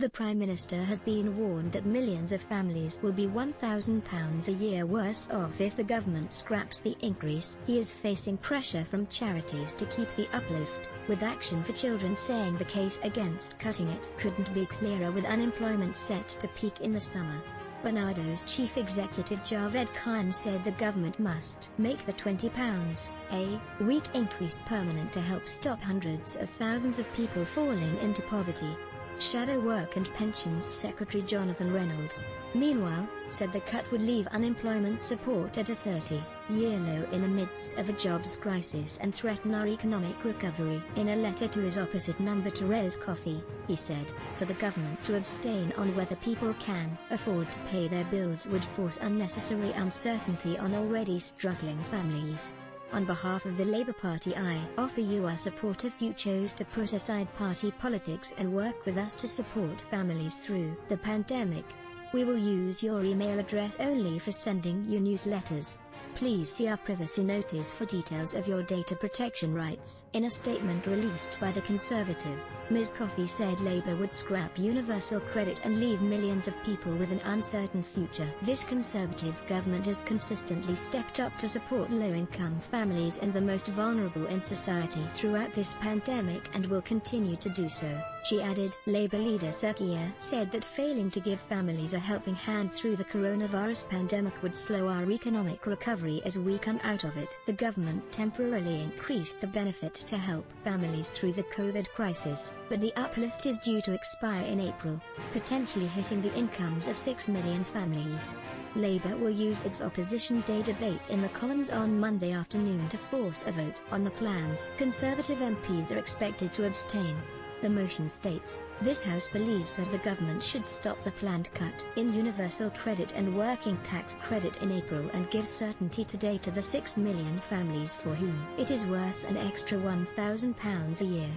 The Prime Minister has been warned that millions of families will be £1,000 a year worse off if the government scraps the increase. He is facing pressure from charities to keep the uplift, with Action for Children saying the case against cutting it couldn't be clearer, with unemployment set to peak in the summer. Bernardo's chief executive Javed Khan said the government must make the £20 a week increase permanent to help stop hundreds of thousands of people falling into poverty. Shadow Work and Pensions Secretary Jonathan Reynolds, meanwhile, said the cut would leave unemployment support at a 30-year low in the midst of a jobs crisis and threaten our economic recovery. In a letter to his opposite number Therese Coffey, he said, for the government to abstain on whether people can afford to pay their bills would force unnecessary uncertainty on already struggling families. On behalf of the Labour Party, I offer you our support if you chose to put aside party politics and work with us to support families through the pandemic. We will use your email address only for sending you newsletters. Please see our privacy notice for details of your data protection rights. In a statement released by the Conservatives, Ms. Coffey said Labour would scrap universal credit and leave millions of people with an uncertain future. This Conservative government has consistently stepped up to support low-income families and the most vulnerable in society throughout this pandemic and will continue to do so, she added. Labour leader Sirkia said that failing to give families a helping hand through the coronavirus pandemic would slow our economic recovery as we come out of it. The government temporarily increased the benefit to help families through the COVID crisis, but the uplift is due to expire in April, potentially hitting the incomes of 6 million families. Labour will use its Opposition Day debate in the Commons on Monday afternoon to force a vote on the plans. Conservative MPs are expected to abstain. The motion states, this House believes that the government should stop the planned cut in universal credit and working tax credit in April and give certainty today to the 6 million families for whom it is worth an extra £1,000 a year.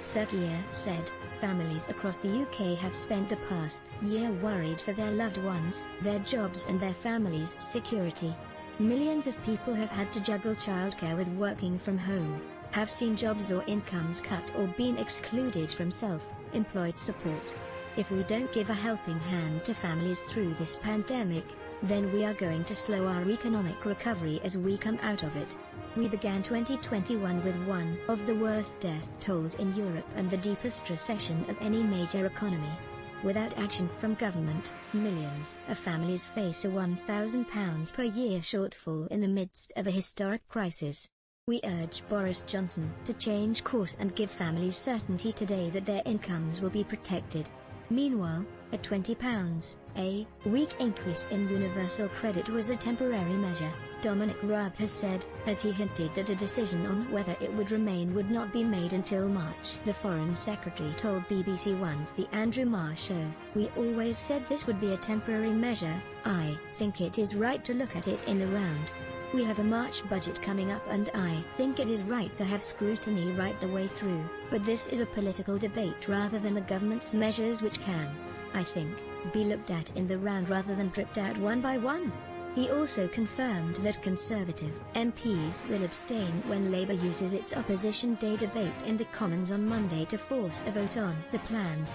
Sirkia said, families across the UK have spent the past year worried for their loved ones, their jobs and their families' security. Millions of people have had to juggle childcare with working from home, have seen jobs or incomes cut or been excluded from self-employed support. If we don't give a helping hand to families through this pandemic, then we are going to slow our economic recovery as we come out of it. We began 2021 with one of the worst death tolls in Europe and the deepest recession of any major economy. Without action from government, millions of families face a £1,000 per year shortfall in the midst of a historic crisis. We urge Boris Johnson to change course and give families certainty today that their incomes will be protected. Meanwhile, a £20 a week increase in universal credit was a temporary measure, Dominic Raab has said, as he hinted that a decision on whether it would remain would not be made until March. The Foreign Secretary told BBC One's The Andrew Marr Show, we always said this would be a temporary measure. I think it is right to look at it in the round. We have a March budget coming up and I think it is right to have scrutiny right the way through, but this is a political debate rather than the government's measures which can, I think, be looked at in the round rather than dripped out one by one. He also confirmed that Conservative MPs will abstain when Labour uses its Opposition Day debate in the Commons on Monday to force a vote on the plans.